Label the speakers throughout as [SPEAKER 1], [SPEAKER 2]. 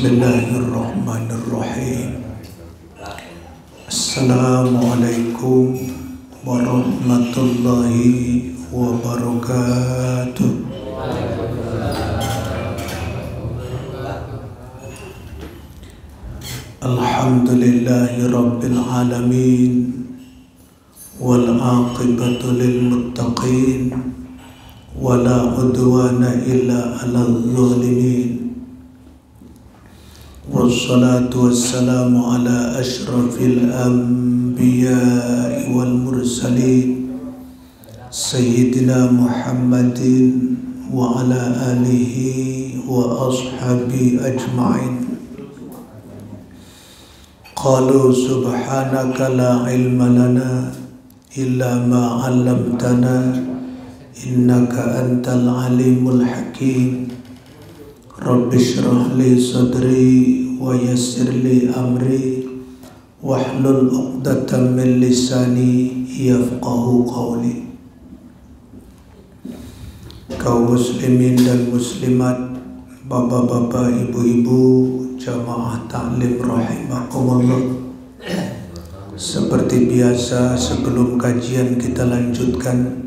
[SPEAKER 1] Bismillahirrahmanirrahim. Assalamualaikum warahmatullahi wabarakatuh. Alhamdulillahi rabbil alamin, wal aqibatu lil muttaqin, wala udwana illa 'alal zalimin. Wassalatu wassalamu ala asyrafil anbiya'i wal mursalin Sayyidina Muhammadin wa ala alihi wa ashabi ajma'in. Qalu subhanaka la ilma lana illa ma 'allamtana innaka antal alimul hakim. Rabbi shrah li sadri wa yassir li amri wahlul 'uqdatam min lisani yafqahu qawli. Kaum muslimin dan muslimat, bapak-bapak, ibu-ibu, jamaah taklim rahimakumullah. Seperti biasa, sebelum kajian kita lanjutkan,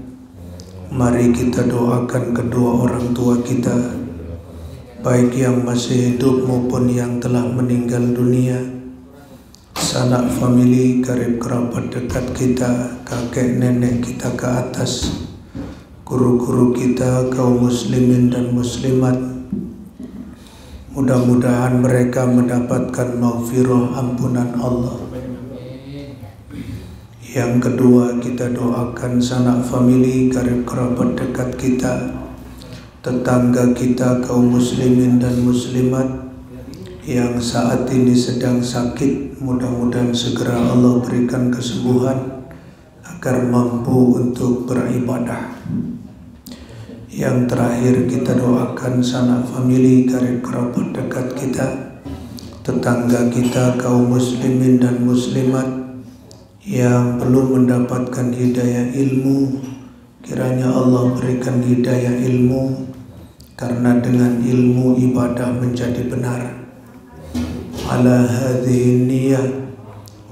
[SPEAKER 1] mari kita doakan kedua orang tua kita, baik yang masih hidup maupun yang telah meninggal dunia, sanak famili, karib kerabat dekat kita, kakek nenek kita ke atas, guru-guru kita, kaum muslimin dan muslimat. Mudah-mudahan mereka mendapatkan maghfirah ampunan Allah. Yang kedua, kita doakan sanak famili, karib kerabat dekat kita, tetangga kita, kaum muslimin dan muslimat yang saat ini sedang sakit. Mudah-mudahan segera Allah berikan kesembuhan agar mampu untuk beribadah. Yang terakhir, kita doakan sanak famili, karib kerabat dekat kita, tetangga kita, kaum muslimin dan muslimat yang belum mendapatkan hidayah ilmu. Kiranya Allah berikan hidayah ilmu, karena dengan ilmu ibadah menjadi benar. Ala hadhihi niyyah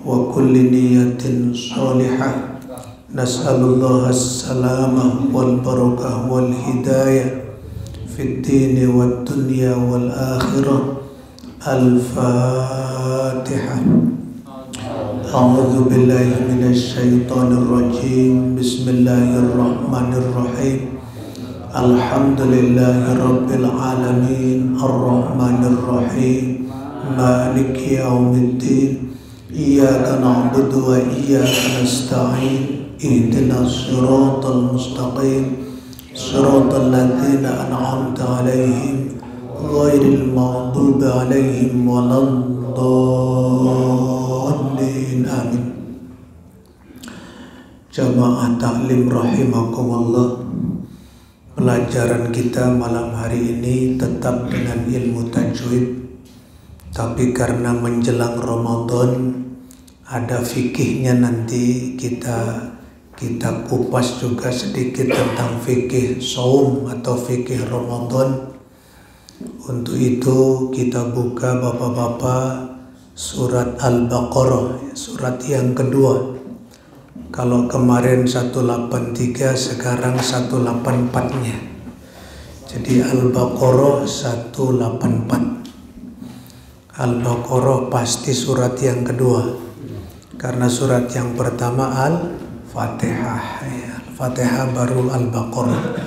[SPEAKER 1] wa kulli niyatin sholihah, nas'alullah as-salamah wal barakah wal hidayah fid dini wad dunya wal akhirah. Al-Fatihah. A'udzu billahi minasy syaithanir rajim. Bismillahirrahmanirrahim. Alhamdulillahi rabbil alamin, arrahmanir rahim, maliki yaumiddin. Iyyaka na'budu wa iyyaka nasta'in. Ihdinas siratal mustaqim, siratal ladzina an'amta 'alaihim ghairil maghdubi 'alaihim waladdallin. Amin. Jamaah taklim rahimakumullah. Pelajaran kita malam hari ini tetap dengan ilmu tajwid, tapi karena menjelang Ramadan ada fikihnya, nanti kita kupas juga sedikit tentang fikih saum atau fikih Ramadan. Untuk itu kita buka bapak-bapak surat Al-Baqarah, surat yang kedua. Kalau kemarin 183, sekarang 184-nya. Jadi Al-Baqarah 184. Al-Baqarah pasti surat yang kedua, karena surat yang pertama Al-Fatihah. Al-Fatihah baru Al-Baqarah.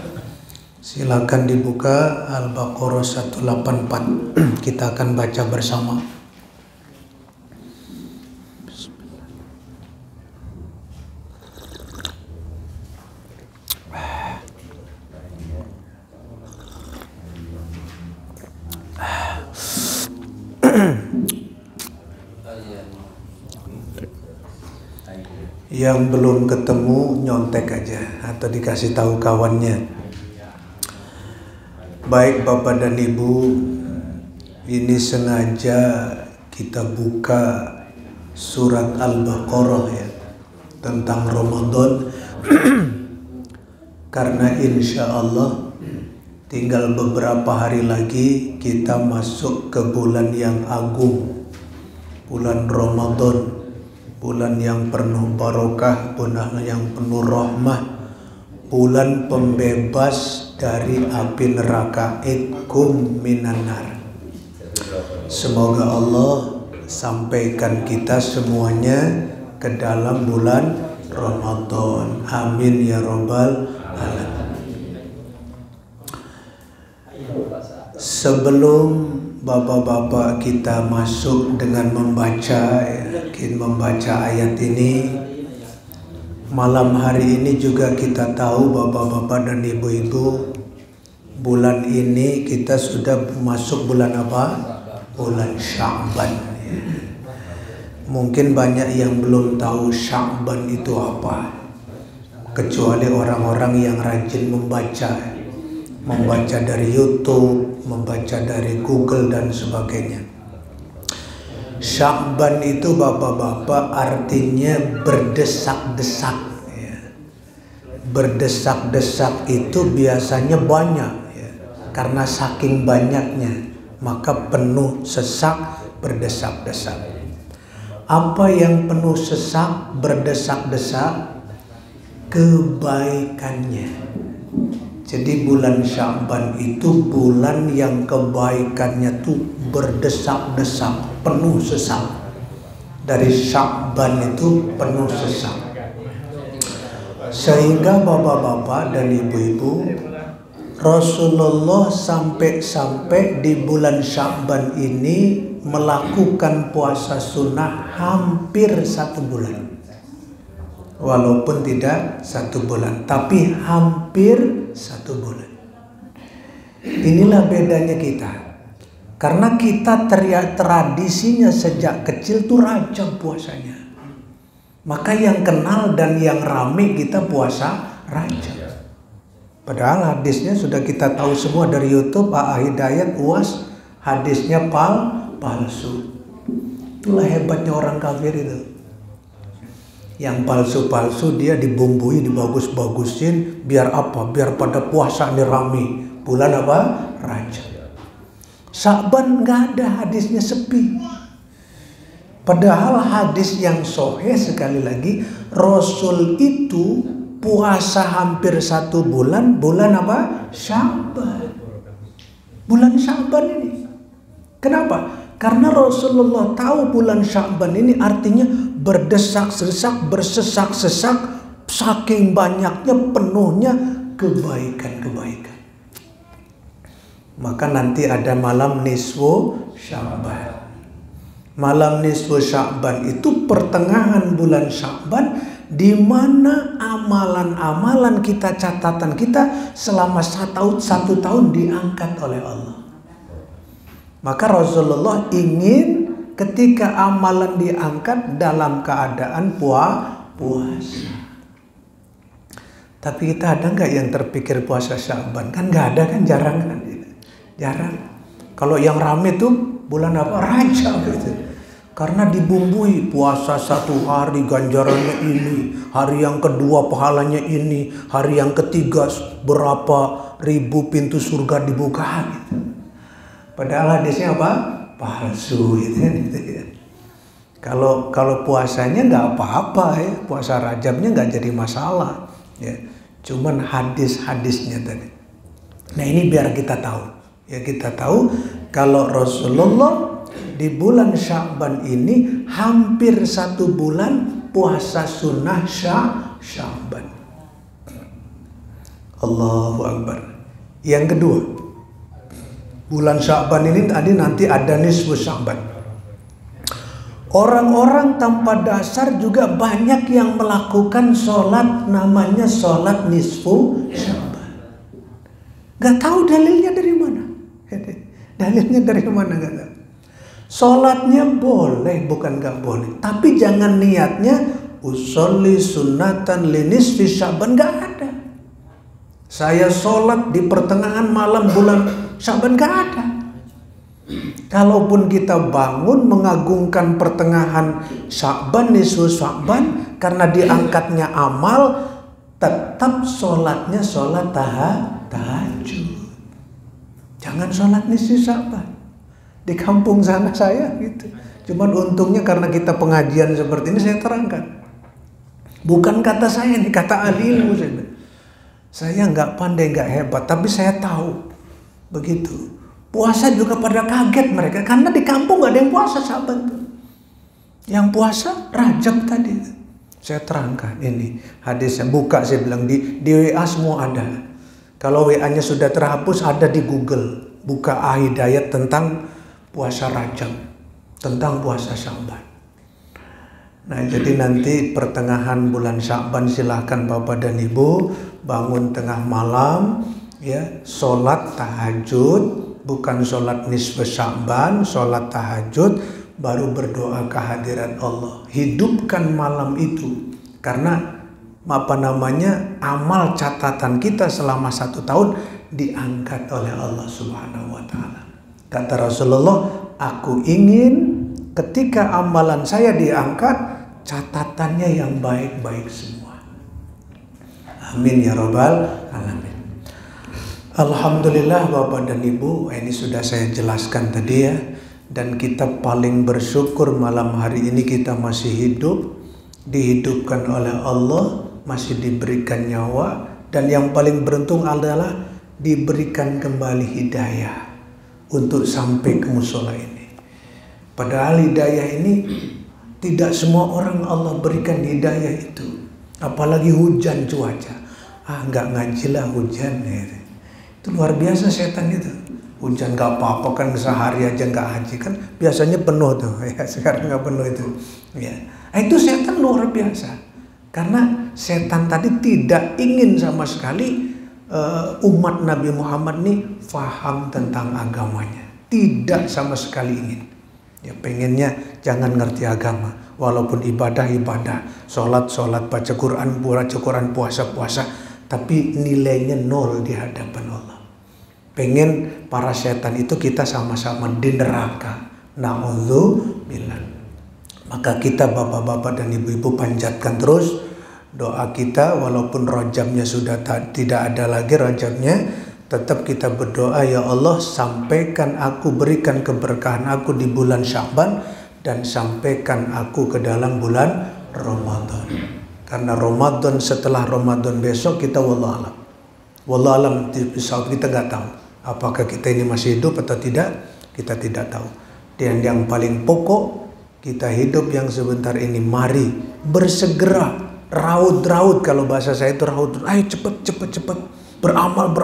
[SPEAKER 1] Silakan dibuka Al-Baqarah 184. Kita akan baca bersama. Yang belum ketemu nyontek aja atau dikasih tahu kawannya. Baik Bapak dan Ibu, ini sengaja kita buka surat Al-Baqarah ya, tentang Ramadan karena insya Allah Tinggal beberapa hari lagi kita masuk ke bulan yang agung, bulan Ramadan, bulan yang penuh barokah, bulan yang penuh rahmah, bulan pembebas dari api neraka, itkum minan nar. Semoga Allah sampaikan kita semuanya ke dalam bulan Ramadan. Amin ya rabbal alamin. Sebelum bapak-bapak kita masuk dengan membaca ayat ini, malam hari ini juga kita tahu bapak-bapak dan ibu-ibu, bulan ini kita sudah masuk bulan apa? Bulan Sya'ban. Mungkin banyak yang belum tahu Sya'ban itu apa, kecuali orang-orang yang rajin membaca dari YouTube, membaca dari Google dan sebagainya. Sya'ban itu bapak-bapak artinya berdesak-desak. Berdesak-desak itu biasanya banyak, karena saking banyaknya maka penuh sesak, berdesak-desak. Apa yang penuh sesak, berdesak-desak? Kebaikannya. Jadi bulan Sya'ban itu bulan yang kebaikannya tuh berdesak-desak, penuh sesak. Dari Sya'ban itu penuh sesak. Sehingga bapak-bapak dan ibu-ibu, Rasulullah sampai di bulan Sya'ban ini melakukan puasa sunnah hampir 1 bulan. Walaupun tidak 1 bulan, tapi hampir 1 bulan. Inilah bedanya kita. Karena kita tradisinya sejak kecil tuh Rajab puasanya. Maka yang kenal dan yang rame kita puasa Rajab. Padahal hadisnya sudah kita tahu semua dari YouTube, Hidayat, UAS, hadisnya palsu. Itulah hebatnya orang kafir itu. Yang palsu-palsu dia dibumbui, dibagus-bagusin, biar apa? Biar pada puasa nih rame. Bulan apa? Rajab. Sya'ban nggak ada, hadisnya sepi. Padahal hadis yang sahih, sekali lagi, Rasul itu puasa hampir 1 bulan. Bulan apa? Sya'ban. Bulan Sya'ban ini. Kenapa? Karena Rasulullah tahu bulan Sya'ban ini artinya berdesak-desak, bersesak-sesak, saking banyaknya, penuhnya kebaikan-kebaikan. Maka nanti ada malam nisfu Sya'ban. Malam nisfu Sya'ban itu pertengahan bulan Sya'ban, di mana amalan-amalan kita, catatan kita selama 1 tahun diangkat oleh Allah. Maka Rasulullah ingin ketika amalan diangkat dalam keadaan puasa. Tapi kita ada nggak yang terpikir puasa Sya'ban? Kan nggak ada kan, jarang kan? Jarang. Kalau yang rame tuh bulan apa? Rajab gitu. Karena dibumbui puasa 1 hari ganjarannya ini, hari yang kedua pahalanya ini, hari yang ketiga berapa ribu pintu surga dibuka gitu. Padahal hadisnya apa? Palsu gitu ya. Kalau puasanya nggak apa-apa ya, puasa Rajabnya nggak jadi masalah ya. Cuman hadis-hadisnya tadi. Nah ini biar kita tahu ya, kita tahu kalau Rasulullah di bulan Sya'ban ini hampir 1 bulan puasa sunnah Sya'ban. Allahu Akbar. Yang kedua, bulan Sya'ban ini tadi nanti ada nisfu Sya'ban. Orang-orang tanpa dasar juga banyak yang melakukan sholat namanya sholat nisfu Sya'ban. Gak tahu dalilnya dari mana. Dalilnya dari mana gak tahu. Sholatnya boleh, bukan gak boleh. Tapi jangan niatnya usolli sunnatan li nisfi Sya'ban, gak ada. Saya sholat di pertengahan malam bulan Sya'ban, gak ada. Kalaupun kita bangun mengagungkan pertengahan Sya'ban, nisfu Sya'ban, karena diangkatnya amal, tetap sholatnya sholat tahajud. Jangan sholat nisfu Sya'ban. Di kampung sana saya gitu. Cuman untungnya karena kita pengajian seperti ini saya terangkan. Bukan kata saya, ini kata ahli ilmu. Saya nggak pandai, nggak hebat, tapi saya tahu. Begitu. Puasa juga pada kaget mereka, karena di kampung nggak ada yang puasa Sya'ban tuh. Yang puasa Rajab tadi. Saya terangkan ini hadisnya, buka saya bilang di WA semua ada. Kalau WA-nya sudah terhapus ada di Google. Buka Hidayat tentang puasa Rajab, tentang puasa Sya'ban. Nah, jadi nanti pertengahan bulan Sya'ban silahkan Bapak dan Ibu bangun tengah malam, ya, sholat tahajud, bukan sholat nisfu Sya'ban, sholat tahajud, baru berdoa kehadirat Allah. Hidupkan malam itu, karena amal catatan kita selama 1 tahun diangkat oleh Allah Subhanahu wa Ta'ala. Kata Rasulullah, aku ingin ketika amalan saya diangkat, catatannya yang baik-baik semua. Amin ya Rabbal Alamin. Alhamdulillah Bapak dan Ibu, ini sudah saya jelaskan tadi ya. Dan kita paling bersyukur malam hari ini kita masih hidup, dihidupkan oleh Allah, masih diberikan nyawa. Dan yang paling beruntung adalah diberikan kembali hidayah untuk sampai ke musola ini. Padahal hidayah ini tidak semua orang Allah berikan hidayah itu. Apalagi hujan cuaca. Nggak ngaji lah hujan. Itu luar biasa setan itu. Hujan nggak apa-apa kan, sehari aja nggak haji kan. Biasanya penuh tuh. Ya, sekarang nggak penuh itu. Ya. Itu setan luar biasa. Karena setan tadi tidak ingin sama sekali umat Nabi Muhammad nih faham tentang agamanya. Tidak sama sekali ingin. Ya, pengennya jangan ngerti agama. Walaupun ibadah, sholat, baca Quran, puasa, tapi nilainya 0 di hadapan Allah. Pengen para setan itu kita sama-sama di neraka. Na'udzubillah. Maka kita bapak-bapak dan ibu-ibu panjatkan terus doa kita, walaupun Rajabnya sudah tidak ada lagi Rajabnya, tetap kita berdoa, ya Allah sampaikan aku, berikan keberkahan aku di bulan Sya'ban dan sampaikan aku ke dalam bulan Ramadan. Karena Ramadan, setelah Ramadan besok kita wallahualam. Wallahualam, kita nggak tahu apakah kita ini masih hidup atau tidak, kita tidak tahu. Dan yang paling pokok, kita hidup yang sebentar ini, mari bersegera, raut-raut, kalau bahasa saya itu raut, ayo cepet, beramal.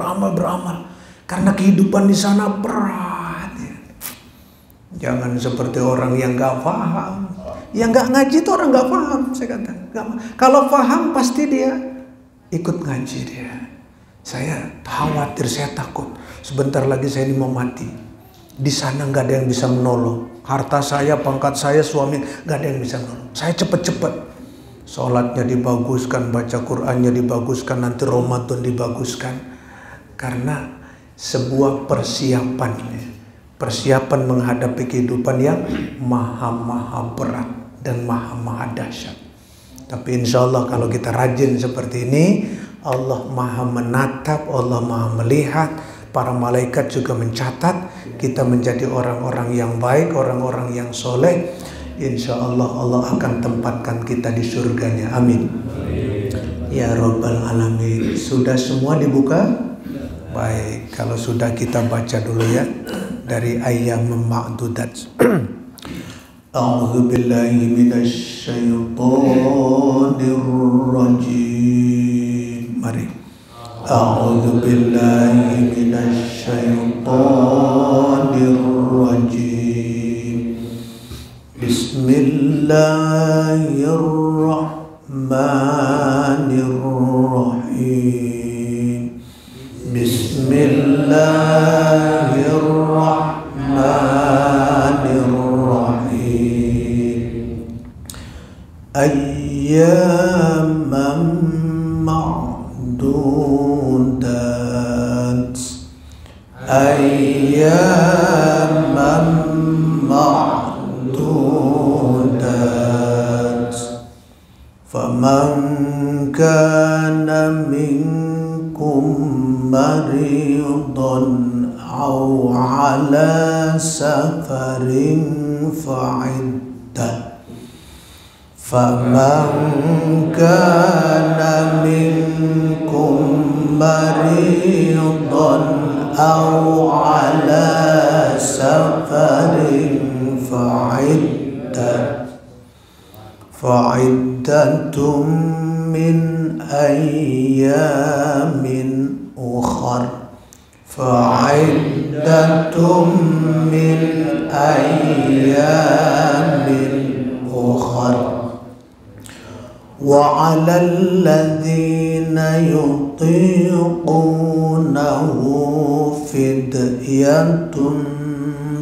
[SPEAKER 1] Karena kehidupan di sana berat. Ya. Jangan seperti orang yang nggak paham. Yang nggak ngaji itu orang nggak paham, saya kata. Kalau paham pasti dia ikut ngaji dia. Saya khawatir, saya takut. Sebentar lagi saya ini mau mati. Di sana nggak ada yang bisa menolong. Harta saya, pangkat saya, suami, nggak ada yang bisa menolong. Saya cepet. Sholatnya dibaguskan, baca Qurannya dibaguskan, nanti Ramadan dibaguskan. Karena sebuah persiapan menghadapi kehidupan yang maha berat dan maha dahsyat. Tapi insya Allah kalau kita rajin seperti ini, Allah maha menatap, Allah maha melihat, para malaikat juga mencatat kita menjadi orang-orang yang baik, orang-orang yang soleh. Insya Allah Allah akan tempatkan kita di surganya. Amin. Ya Rabbal Alamin. Sudah semua dibuka? Baik, kalau sudah kita baca dulu ya dari ayam ma'dudat. A'udzu billahi minasy syaithanir rajim. Mari. A'udzu billahi minasy syaithanir rajim. Bismillahirrahmanirrahim. Bismillahirrahmanirrahim. Ayyaman ma'dudat. Ayyaman ma'dudat. Faman kana minkum maridan aw ala safarin fa'iddah faman kana minkum maridan aw ala safarin fa'iddatum min ayyamin ukhar fa'iddatum min ayyamin ukhar wa 'alal ladzina yutiqunahu fidyatun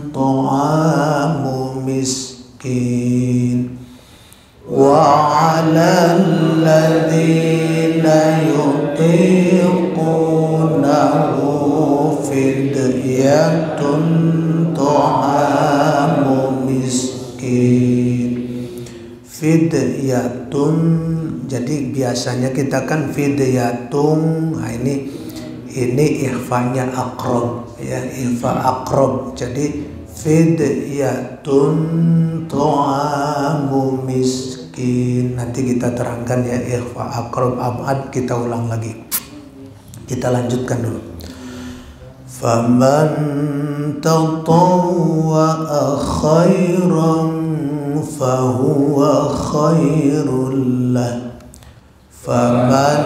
[SPEAKER 1] ta'amu miskin wa 'alal ladzina yutiqunahu fidyatun ta'amu miskin. Fidyatun, jadi biasanya kita kan fidyatun, nah ini ikhfanya aqrab ya, ikhfa aqrab. Jadi fidyatun ta'amu miskin. Nanti kita terangkan ya, ikhfa aqrab abad kita ulang lagi. Kita lanjutkan dulu. Faman tatawwa'a khairan fahuwa khairul lah. Faman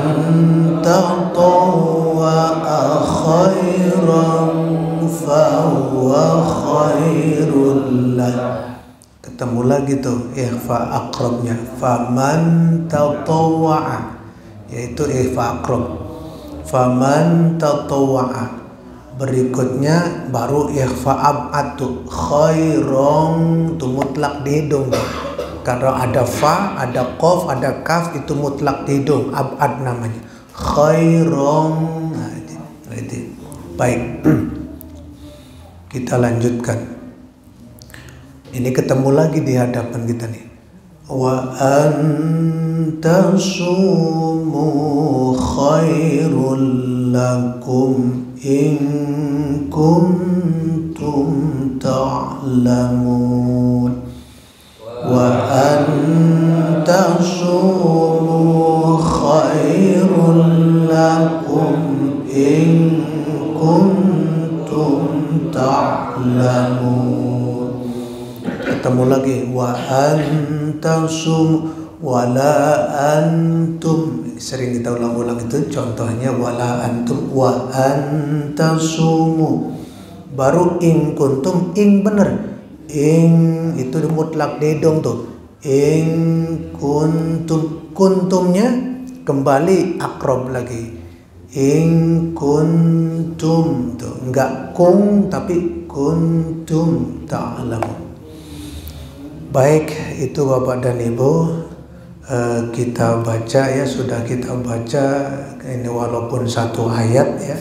[SPEAKER 1] tatawwa'a khairan fahuwa khairul lah. Ketemu lagi tuh ikhfa aqrabnya. Faman tatawwa'a, yaitu ikhfa aqrab. Faman tatawwa'a. Berikutnya baru ikhfa ab'ad tuh, khairon itu mutlak di hidung. Kalau ada fa, ada qaf, ada kaf itu mutlak di hidung, ab'ad namanya. Khairon. Nah, itu. Baik. Kita lanjutkan. Ini ketemu lagi di hadapan kita nih. Wa antasumu khairul lakum in kuntum ta'lamun. Wa antasumu khairul lakum in kuntum ta'lamun. Ketemu lagi wa antasum wala antum, sering kita ulang-ulang itu contohnya wala antum wa antasumu. Baru in kuntum, ing bener, ing itu mutlak dedong tuh, ing kuntum, kuntumnya kembali akrob lagi, ing kuntum tuh enggak kung tapi kuntum ta'lamun. Baik, itu Bapak dan Ibu, kita baca ya, sudah kita baca ini walaupun satu ayat ya,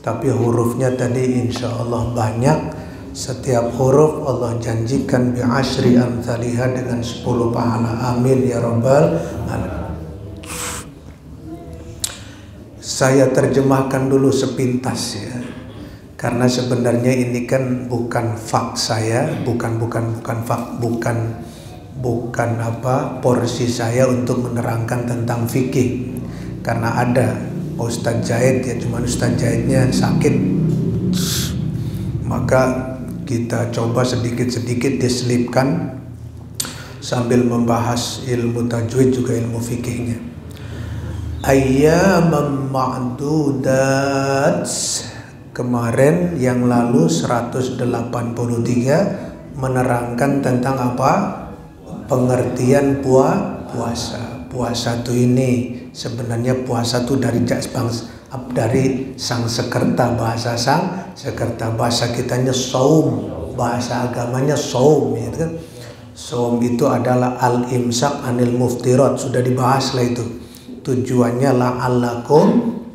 [SPEAKER 1] tapi hurufnya tadi insya Allah banyak. Setiap huruf Allah janjikan bi asyri amsalihah dengan 10 pahala. Amin ya rabbal alamin. Saya terjemahkan dulu sepintas ya, karena sebenarnya ini kan bukan fak saya, bukan porsi saya untuk menerangkan tentang fikih. Karena ada Ustadz Jahid ya, cuman Ustadz Jahidnya sakit, maka kita coba sedikit-sedikit diselipkan sambil membahas ilmu tajwid juga ilmu fikihnya. Ayyamam ma'dudat, kemarin yang lalu 183 menerangkan tentang apa? Pengertian puasa. Puasa itu ini sebenarnya puasa itu dari Sangsekerta, bahasa Sangsekerta, bahasa kitanya saum, bahasa agamanya saum ya kan. Saum itu adalah al-imsak anil muftirat, sudah dibahas lah itu. Tujuannya la'allakum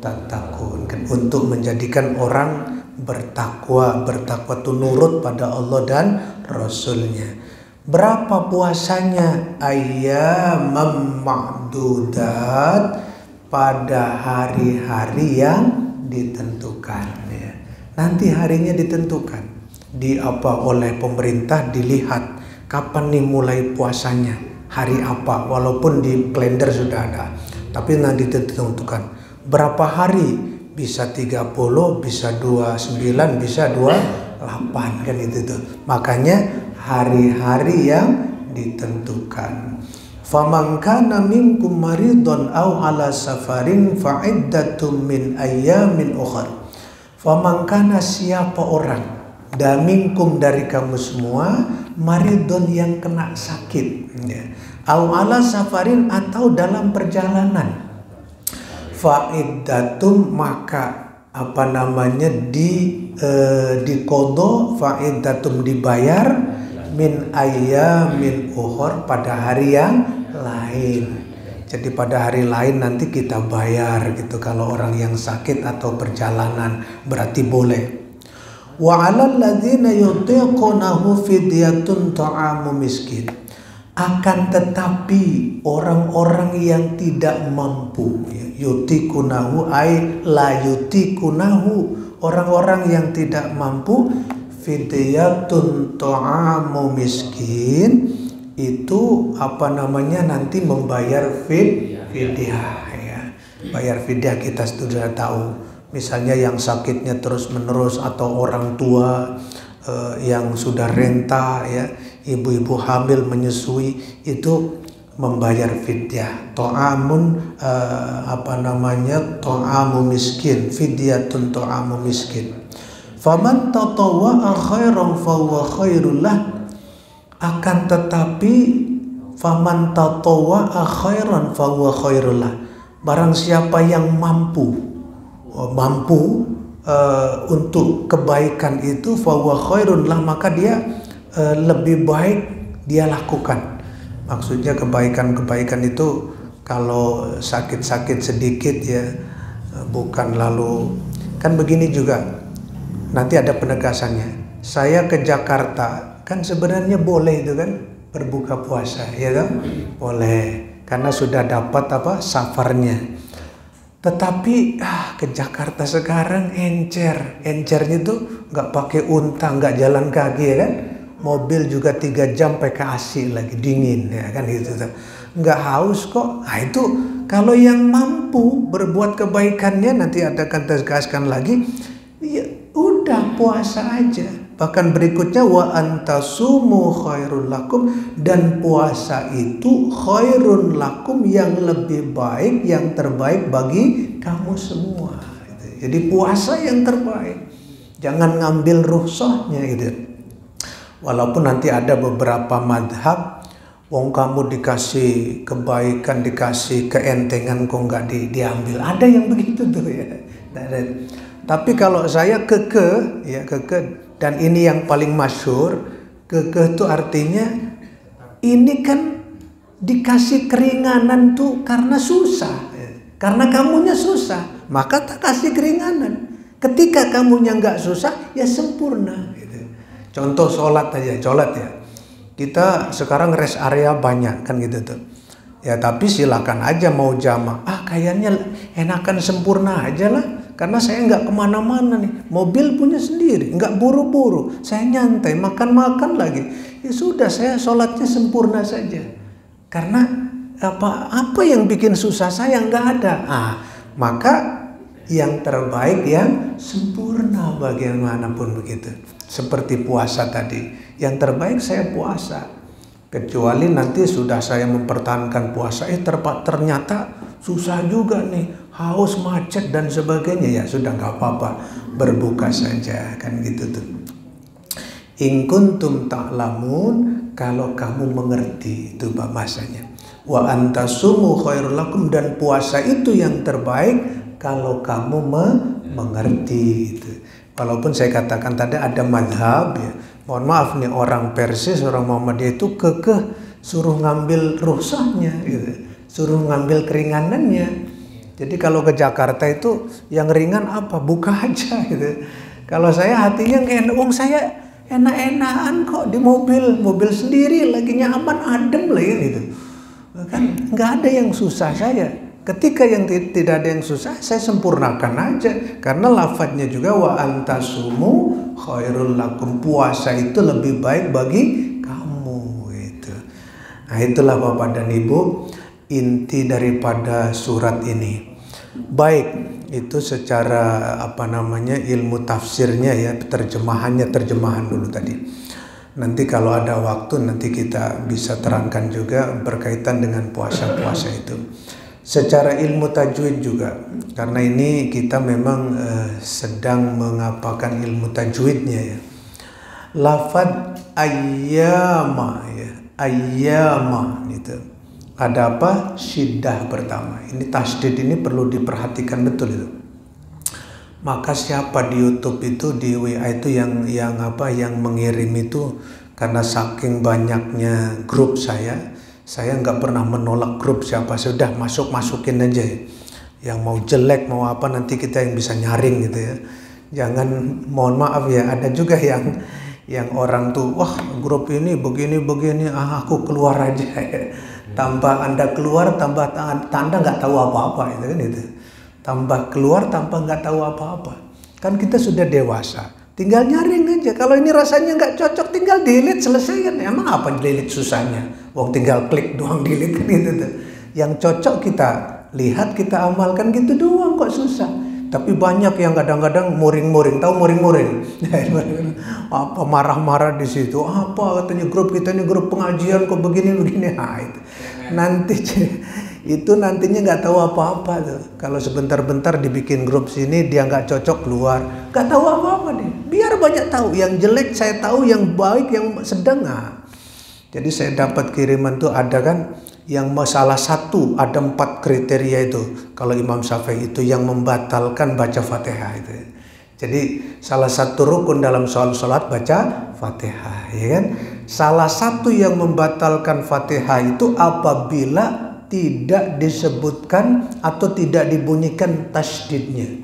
[SPEAKER 1] tattaqun, kan, untuk menjadikan orang bertakwa. Bertakwa itu nurut pada Allah dan Rasulnya. Berapa puasanya? Ayyamam ma'dudat, pada hari-hari yang ditentukan ya. Nanti harinya ditentukan. Oleh pemerintah dilihat kapan nih mulai puasanya, hari apa, walaupun di kalender sudah ada. Tapi nanti ditentukan berapa hari, bisa 30, bisa 29, bisa 28 kan itu tuh. Makanya hari-hari yang ditentukan. Faman kana minkum maridun aw ala safarin fa iddatum min ayyamin ukhra. Faman kana, siapa orang, minkum dari kamu semua, maridun yang kena sakit ya. Aw ala safarin, atau dalam perjalanan. Fa iddatum, maka diqadha, fa iddatum dibayar, min ayyamin ukhra, pada hari yang lain. Jadi pada hari lain nanti kita bayar gitu kalau orang yang sakit atau perjalanan, berarti boleh. Wa 'alal ladzina yutiqunahu fidyatun ta'amu miskin. Akan tetapi orang-orang yang tidak mampu, yutikunahu ay la yutikunahu, orang-orang yang tidak mampu, fidyatun ta'amu miskin, itu nanti membayar fidyah ya. Bayar fidyah kita sudah tahu. Misalnya yang sakitnya terus menerus, atau orang tua yang sudah renta ya, ibu-ibu hamil menyusui, itu membayar fidyah. Ta'amun ta'amu miskin, fidyatun ta'amu miskin. Faman tatawwa'a khairan fahuwa khairul lah. Akan tetapi faman tatawwa'a khairan fahuwa khairul lah. Barang siapa yang mampu untuk kebaikan itu, fahuwa khairun lah, maka dia lebih baik dia lakukan. Maksudnya kebaikan itu kalau sakit-sakit sedikit ya, bukan lalu, kan begini juga, nanti ada penegasannya. Saya ke Jakarta, kan sebenarnya boleh itu kan berbuka puasa, ya kan? Boleh, karena sudah dapat safarnya. Tetapi ke Jakarta sekarang encernya tuh nggak pakai unta, nggak jalan kaki ya kan? Mobil juga 3 jam pakai AC lagi, dingin ya kan gitu tuh. Nggak haus kok. Nah itu kalau yang mampu berbuat kebaikannya, nanti akan tegaskan lagi, ya udah puasa aja. Bahkan berikutnya, wa antasumu khairul lakum, dan puasa itu khairun lakum, yang lebih baik, yang terbaik bagi kamu semua. Jadi puasa yang terbaik, jangan ngambil rukhsahnya gitu. Walaupun nanti ada beberapa madhab, wong kamu dikasih kebaikan, dikasih keentengan, kok nggak diambil. Ada yang begitu tuh ya. Tapi kalau saya kekeh, dan ini yang paling masyhur, kekeh itu artinya ini kan dikasih keringanan tuh karena susah, karena kamunya susah, maka tak kasih keringanan. Ketika kamunya nggak susah, ya sempurna. Gitu. Contoh sholat aja, ya. Kita sekarang rest area banyak kan gitu tuh. Ya tapi silakan aja mau jamaah, kayaknya enakan sempurna aja lah. Karena saya nggak kemana-mana nih, mobil punya sendiri, nggak buru-buru, saya nyantai, makan-makan lagi. Ya sudah, saya sholatnya sempurna saja. Karena apa yang bikin susah saya nggak ada. Maka yang terbaik yang sempurna bagaimanapun begitu. Seperti puasa tadi, yang terbaik saya puasa. Kecuali nanti sudah saya mempertahankan puasa, ternyata susah juga nih. Haus, macet dan sebagainya, ya sudah nggak apa-apa, berbuka saja kan gitu tuh. In kuntum ta'lamun, kalau kamu mengerti, itu bahasanya. Wa antasumu khairul lakum, dan puasa itu yang terbaik kalau kamu mengerti itu. Walaupun saya katakan tadi ada madhab ya. Mohon maaf nih, orang Persis, orang Muhammadiyah itu kekeh suruh ngambil rukhsahnya gitu. Suruh ngambil keringanannya. Jadi kalau ke Jakarta itu yang ringan apa? Buka aja gitu. Kalau saya hatinya nggak enak, saya enak-enakan kok di mobil sendiri, lagi nyaman, adem lah ya gitu. Kan nggak ada yang susah saya. Ketika yang tidak ada yang susah, saya sempurnakan aja. Karena lafadznya juga wa antasumu khairul lakum. Puasa itu lebih baik bagi kamu gitu. Nah, itulah Bapak dan Ibu inti daripada surat ini. Baik, itu secara ilmu tafsirnya ya, terjemahan dulu tadi. Nanti kalau ada waktu nanti kita bisa terangkan juga berkaitan dengan puasa-puasa itu. Secara ilmu tajwid juga, karena ini kita memang sedang mengapakan ilmu tajwidnya ya. Lafad ayyama ya, ayyama gitu. Ada apa? Syiddah pertama. Ini tasdid ini perlu diperhatikan betul itu. Maka siapa di YouTube itu, di WA itu yang mengirim itu, karena saking banyaknya grup saya nggak pernah menolak grup siapa, sudah masukin aja. Yang mau jelek mau apa nanti kita yang bisa nyaring gitu ya. Jangan, mohon maaf ya, ada juga yang orang tuh wah grup ini begini aku keluar aja. Tanpa Anda keluar, tambah Anda nggak tahu apa-apa itu kan itu. Tambah keluar tanpa nggak tahu apa-apa. Kan kita sudah dewasa, tinggal nyaring aja. Kalau ini rasanya nggak cocok, tinggal delete, selesai kan. Emang apa delete susahnya? Wong tinggal klik doang delete kan gitu tuh. Yang cocok kita lihat, kita amalkan gitu doang, kok susah. Tapi banyak yang kadang-kadang muring-muring, tahu muring-muring? Apa marah-marah di situ? Apa katanya grup kita ini grup pengajian kok begini-begini? Nah, itu. Nanti itu nantinya nggak tahu apa-apa tuh. Kalau sebentar-bentar dibikin grup sini dia nggak cocok keluar, nggak tahu apa-apa deh. Biar banyak tahu, yang jelek saya tahu, yang baik, yang sedang. Nah, jadi saya dapat kiriman tuh ada kan, yang salah satu ada 4 kriteria itu. Kalau Imam Syafi'i itu yang membatalkan baca Fatihah itu. Jadi salah satu rukun dalam sholat baca Fatihah, ya kan? Salah satu yang membatalkan Fatihah itu apabila tidak disebutkan atau tidak dibunyikan tasdidnya.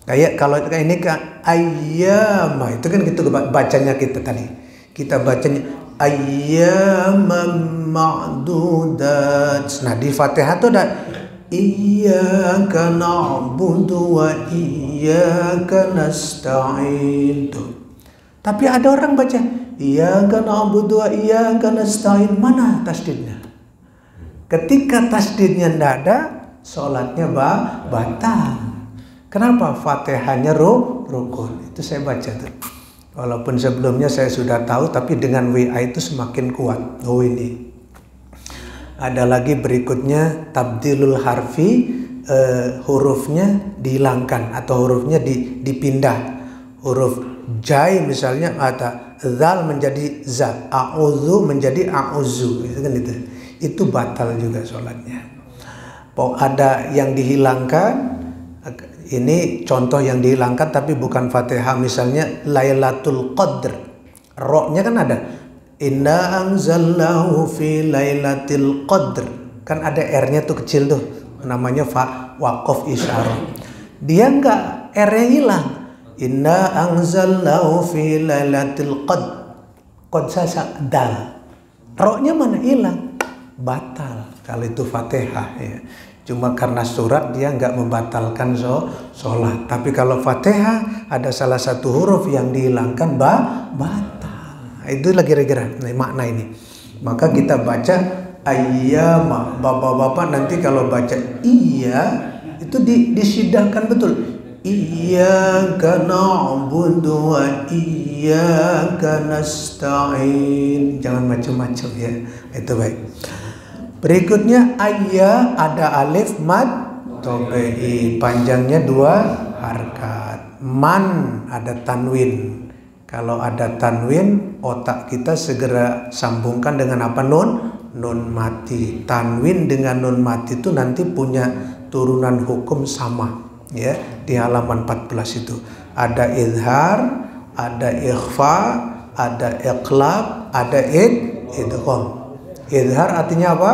[SPEAKER 1] Kayak kalau ini kan ayyama, itu kan gitu bacanya kita tadi. Kita bacanya ayyamam ma'dudat. Nah di Fatihah tuh ada iyyaka na'budu wa iyyaka nasta'in tuh. Tapi ada orang baca iyyaka na'budu wa iyyaka nasta'in, mana tasdidnya? Ketika tasdidnya tidak ada, sholatnya batal. Kenapa? Fatihahnya rukun. Itu saya baca tuh. Walaupun sebelumnya saya sudah tahu, tapi dengan WA itu semakin kuat. Oh ini. Ada lagi berikutnya tabdilul harfi, hurufnya dihilangkan atau hurufnya dipindah. Huruf jai misalnya ada zal menjadi za, a'udzu menjadi a'udzu, itu kan itu batal juga sholatnya. Ada yang dihilangkan, ini contoh yang dihilangkan tapi bukan Fatihah, misalnya Lailatul Qadr, ro-nya kan ada inna anzalnahu fi Lailatul Qadr, kan ada R-nya tuh kecil tuh, namanya waqaf isyarah. Dia enggak, R-nya hilang. Inna anzalnahu fi Lailatul Qadr, qad sasa dal, ro-nya mana, hilang, batal kalau itu Fatihah ya. Cuma karena surat dia nggak membatalkan sholat. Tapi kalau Fatihah ada salah satu huruf yang dihilangkan batal. Itu lagi kira-kira makna ini. Maka kita baca ayyama. Bapak-bapak nanti kalau baca iya itu disidahkan betul. Iyyaka na'budu wa iyyaka nasta'in. Jangan macam-macam ya. Itu baik. Berikutnya ayya, ada alif mad tobe'i, panjangnya 2 harkat. Man ada tanwin. Kalau ada tanwin, otak kita segera sambungkan dengan apa? Nun mati. Tanwin dengan nun mati itu nanti punya turunan hukum sama ya. Di halaman 14 itu ada izhar, ada ikhfa, ada iqlab, ada idgham. Izhar artinya apa?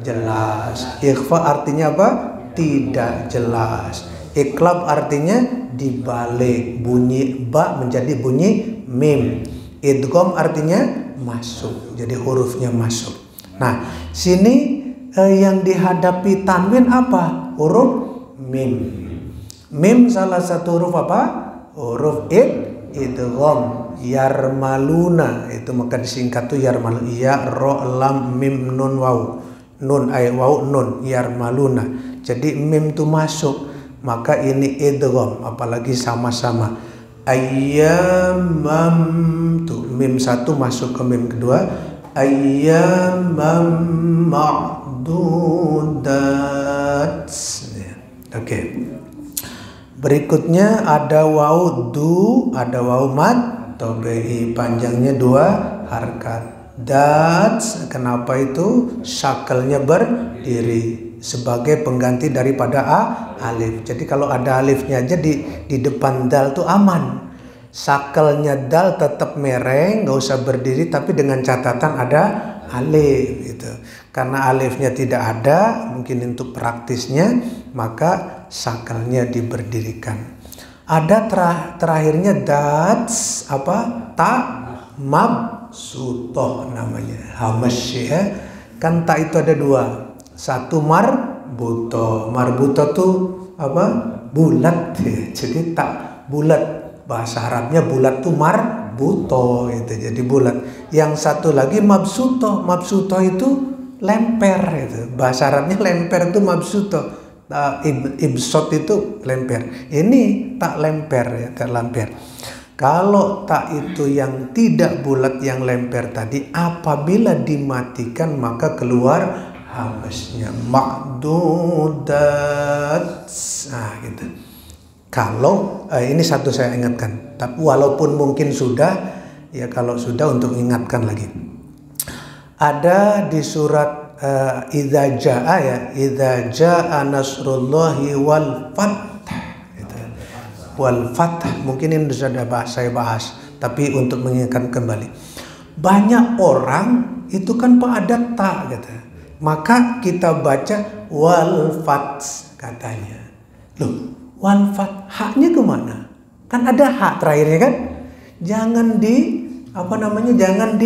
[SPEAKER 1] Jelas. Ikhfa artinya apa? Tidak jelas. Iqlab artinya dibalik, bunyi ba menjadi bunyi mim. Idgham artinya masuk, jadi hurufnya masuk. Nah, sini yang dihadapi tanwin apa? huruf mim. Mim salah satu huruf apa? Huruf idgham. Yarmaluna itu maka disingkat tuh yarmaluna. Ya ro lam mim nun waw. Nun waw nun yarmaluna. Jadi mim tuh masuk, maka ini idgham, apalagi sama-sama. Ayyamam tuh mim satu masuk ke mim kedua. Ayyamam ma'dudat. Oke. Berikutnya ada waw du, ada waw mad tobi'i, panjangnya 2 harkat. Dat, kenapa itu? Syakelnya berdiri sebagai pengganti daripada alif. Jadi kalau ada alifnya aja di depan dal tuh aman. Syakelnya dal tetap mereng, nggak usah berdiri, tapi dengan catatan ada alif gitu. Karena alifnya tidak ada, mungkin untuk praktisnya, maka syakelnya diberdirikan. Ada terakhirnya dats apa? Ta mabsutoh namanya. Hamasy ya. Kan ta itu ada 2. Satu marbuto. Marbuto tuh apa? Bulat ya. Jadi tak bulat. Bahasa Arabnya bulat tuh marbuto itu. Jadi bulat. Yang satu lagi mabsutoh. Mabsutoh itu lemper itu. Bahasa Arabnya lemper itu mabsutoh. Ibsot itu lemper. Ini tak lemper ya, tak lemper. Kalau tak itu yang tidak bulat, yang lemper tadi, apabila dimatikan maka keluar hamasnya. Ma'dudat. Nah gitu. Kalau ini satu saya ingatkan, tapi walaupun mungkin sudah, ya kalau sudah untuk ingatkan lagi. Ada di surat idza jaa ya, idza jaa nasrullahi wal fath gitu. Wal fath mungkin ini sudah saya bahas, tapi untuk mengingatkan kembali, banyak orang itu kan Pak ada ta gitu, maka kita baca wal fath katanya. Loh, wal fath haknya kemana? Kan ada hak terakhirnya kan? Jangan jangan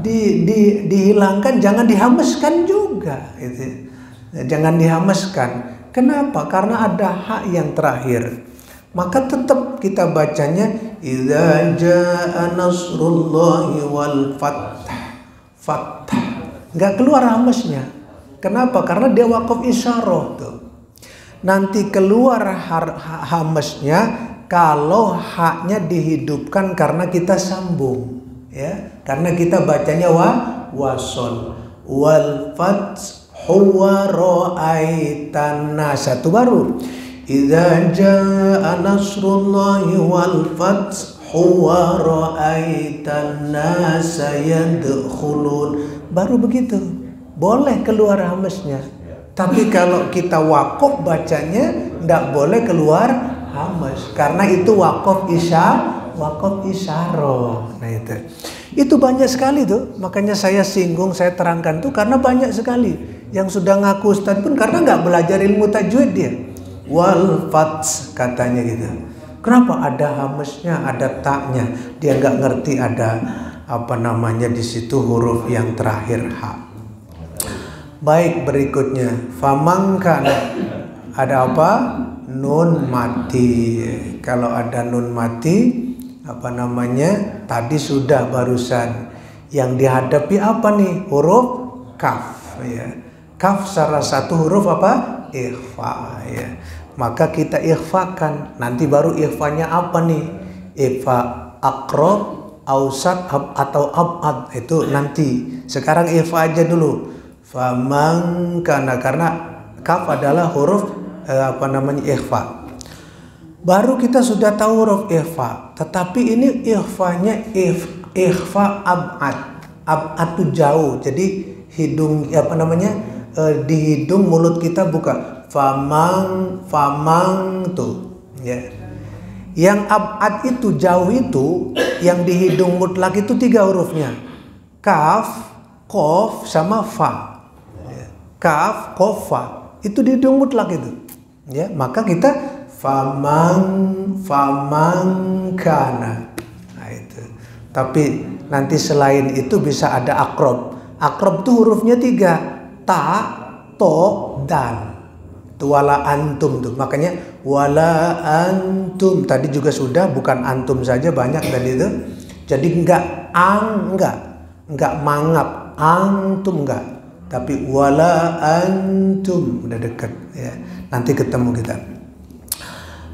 [SPEAKER 1] dihilangkan, jangan dihamaskan juga gitu. Jangan dihamaskan. Kenapa? Karena ada hak yang terakhir. Maka tetap kita bacanya idza jaa nasrullahi wal fath. Fath. Enggak keluar hamasnya. Kenapa? Karena dia waqaf isyarah tuh. Nanti keluar hamasnya kalau haknya dihidupkan karena kita sambung. Ya, karena kita bacanya wasol wal fathu wa ra'aitan nas. Satu baru idza jaa nasrullahi wal fathu wa ra'aitan nas yadkhulun. Baru begitu boleh keluar hamasnya. Tapi kalau kita wakaf bacanya tidak boleh keluar hamas, karena itu wakaf isyarah. Nah itu banyak sekali tuh, makanya saya singgung, saya terangkan tuh karena banyak sekali yang sudah ngaku ustaz pun karena nggak belajar ilmu tajwid dia. Wal fath katanya gitu. Kenapa ada hamasnya, ada taknya? Dia nggak ngerti ada di situ huruf yang terakhir ha. Baik, berikutnya famangkan ada apa? Nun mati. Kalau ada nun mati tadi sudah barusan yang dihadapi apa nih? Huruf kaf ya. Kaf salah satu huruf apa? Ikhfa ya. Maka kita ikhfakan. Nanti baru ikhfanya apa nih? Ikhfa aqrab, ausat atau abad itu nanti. Sekarang ikhfa aja dulu. Famangkana, karena kaf adalah huruf ikhfa. Baru kita sudah tahu huruf ikhfa, tetapi ini ikhfanya ikhfa abad. Abad itu jauh. Jadi hidung di hidung mulut kita buka. Famang tuh ya. Yang abad itu jauh itu yang di hidung mutlak itu 3 hurufnya. Kaf, qaf sama fa. Kaf, qaf, fa. Itu di hidung mutlak itu. Ya, maka kita famangkana. Nah itu. Tapi nanti selain itu bisa ada akrob. Akrob itu hurufnya 3. Ta, to, dal. Itu wala antum tuh. Makanya wala antum tadi juga sudah, bukan antum saja, banyak tadi itu. Jadi enggak mangap, antum enggak. Tapi wala antum udah dekat ya. Nanti ketemu kita.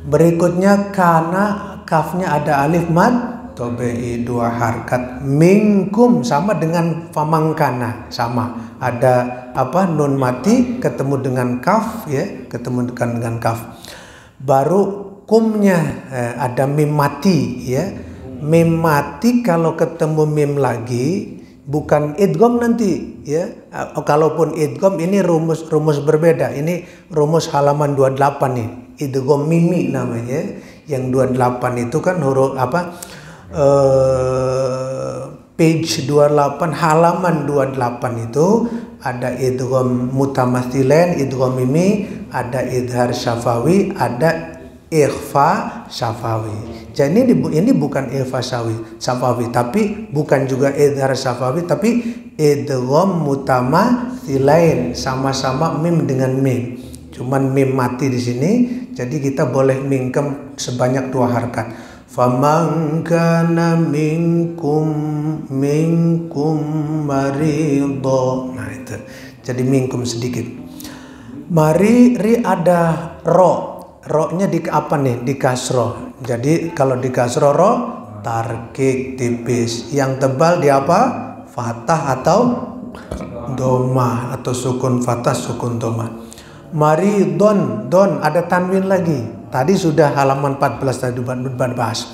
[SPEAKER 1] Berikutnya karena kafnya ada alif mad tobe'i 2 harkat. Minkum sama dengan famangkana, sama. Ada nun mati ketemu dengan kaf ya, ketemu dengan kaf. Baru kumnya ada mim mati ya. Mim mati kalau ketemu mim lagi bukan idgham nanti ya. Kalaupun idgham ini rumus berbeda. Ini rumus halaman 28 nih. Idgham mimi namanya. Yang 28 itu kan huruf page 28 halaman 28 itu ada idgham mutamathilain, idgham mimi, ada idhar syafawi, ada ikhfa syafawi. Jadi ini bukan ikhfa syafawi, tapi bukan juga idhar syafawi, tapi idgham mutamathilain, sama-sama mim dengan mim. Cuman mim mati di sini, jadi kita boleh mingkem sebanyak 2 harkat. Faman kana minkum maridho. Nah itu. Jadi minkum sedikit. Mari ri ada ro. Ro-nya di apa nih? Di kasroh. Jadi kalau di kasroh ro tarkik tipis. Yang tebal di apa? Fathah atau doma, atau sukun fathah sukun doma. Mari don ada tanwin lagi. Tadi sudah halaman 14 tadi bahas.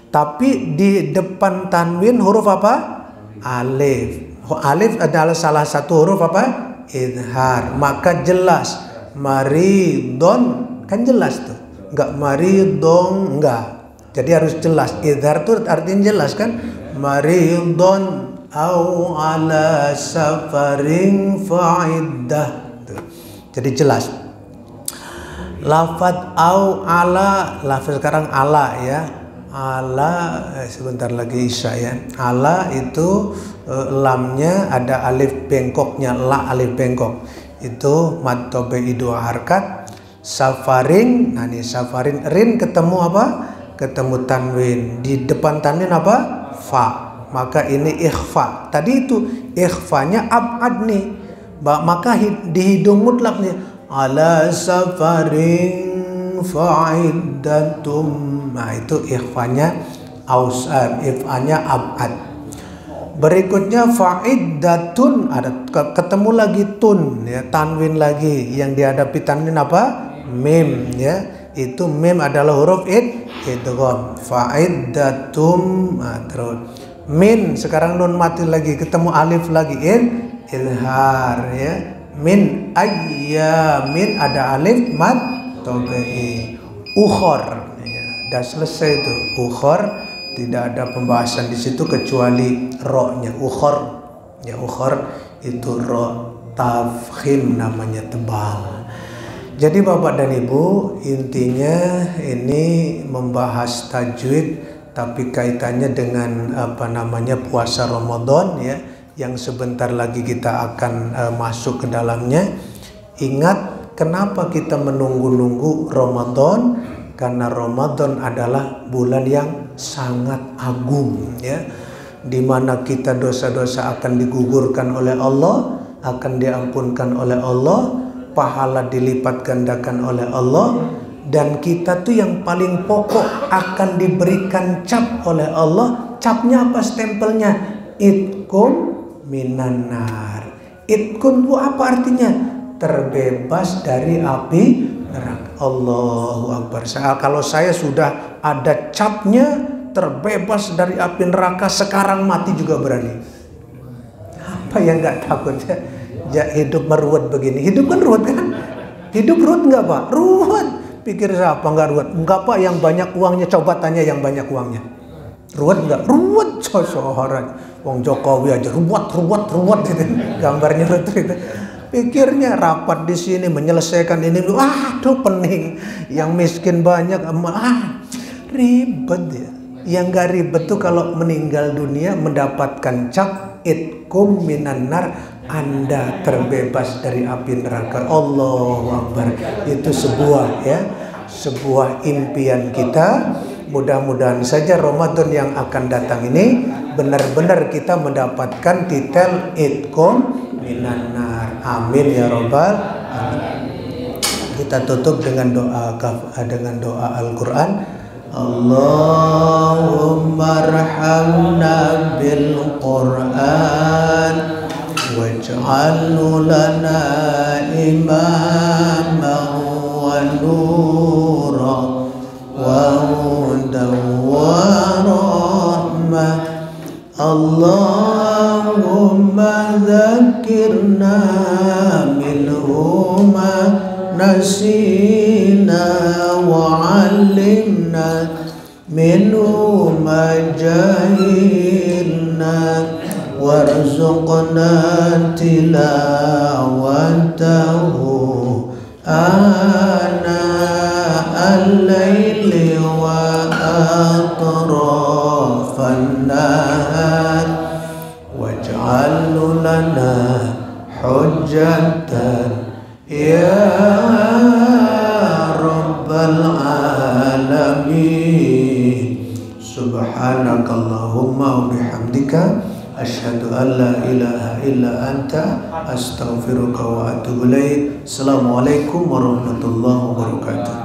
[SPEAKER 1] Tapi di depan tanwin huruf apa? Alif. Alif adalah salah satu huruf apa? Idhar. Maka jelas maridon kan jelas tuh. Enggak maridon enggak. Jadi harus jelas. Idhar tuh artinya jelas kan? Maridon au ala safarin fa'iddah. Jadi jelas. Lafad au ala, lafaz sekarang ala ya. Ala sebentar lagi isya ya. Ala itu lamnya ada alif bengkoknya, la alif bengkok. Itu mad tobe'i 2 harkat. Safarin, nah ini safarin, rin ketemu apa? Ketemu tanwin. Di depan tanwin apa? Fa. Maka ini ikhfa. Tadi itu ikhfanya abad nih. Maka di hidung mutlak nih. Ala safarin fa'iddatum. Nah itu ikhfanya ausar, ifanya abad. Berikutnya fa'iddatun, ada ketemu lagi tun ya, tanwin lagi. Yang dihadapi tanwin apa? Mim ya. Itu mim adalah huruf idgham. Fa'iddatum. Nah, terus min, sekarang nun mati lagi, ketemu alif lagi, idhar ya. Min ayyamin ada alif mad tobe'i. Ukhor ya, udah selesai itu. Ukhor tidak ada pembahasan di situ kecuali ro-nya. Ukhor ya, ukhor itu ro tafkhim namanya, tebal. Jadi Bapak dan Ibu, intinya ini membahas tajwid tapi kaitannya dengan puasa Ramadan ya, yang sebentar lagi kita akan masuk ke dalamnya. Ingat kenapa kita menunggu-nunggu Ramadan? Karena Ramadan adalah bulan yang sangat agung ya, di mana kita dosa-dosa akan digugurkan oleh Allah, akan diampunkan oleh Allah, pahala dilipat gandakan oleh Allah, dan kita tuh yang paling pokok akan diberikan cap oleh Allah. Capnya apa? Stempelnya itkum minan nar. Itkum itu apa artinya? Terbebas dari api neraka. Allahu Akbar. Kalau saya sudah ada capnya terbebas dari api neraka, sekarang mati juga berani. Apa yang nggak takut ya? Hidup meruwet begini. Hidup kan ruwet kan? Hidup ruwet nggak Pak? Ruwet. Pikir siapa nggak ruwet? Nggak Pak, yang banyak uangnya. Coba tanya yang banyak uangnya. Ruwet nggak? Ruwet cocoran. Wong Jokowi aja ruwet gitu. Gambarnya itu. Pikirnya rapat di sini menyelesaikan ini, aduh pening. Yang miskin banyak, ribet ya. Yang gak ribet tuh kalau meninggal dunia mendapatkan cap itkum minan nar, Anda terbebas dari api neraka. Allahu Akbar. Itu sebuah impian kita. Mudah-mudahan saja Ramadan yang akan datang ini benar-benar kita mendapatkan titel itqum minan nar. Amin ya robbal alamin. Kita tutup dengan doa Al-Qur'an. Allahumma arhamna bil Qur'an waj'alhu lana imaman wa nura wa hudan wa rahmah. Allahumma dzakirna minhu ma nasina wa 'allimna minhu ma jahilna warzuqna tilawatahu ana al-laili wa atrafan nahar waj'alhu lana hujjatan ya rabbal alamin. Subhanakallahumma wa bihamdika asyhadu an la ilaha illa anta astaghfiruka wa atubu ilaik. Assalamualaikum warahmatullahi wabarakatuh.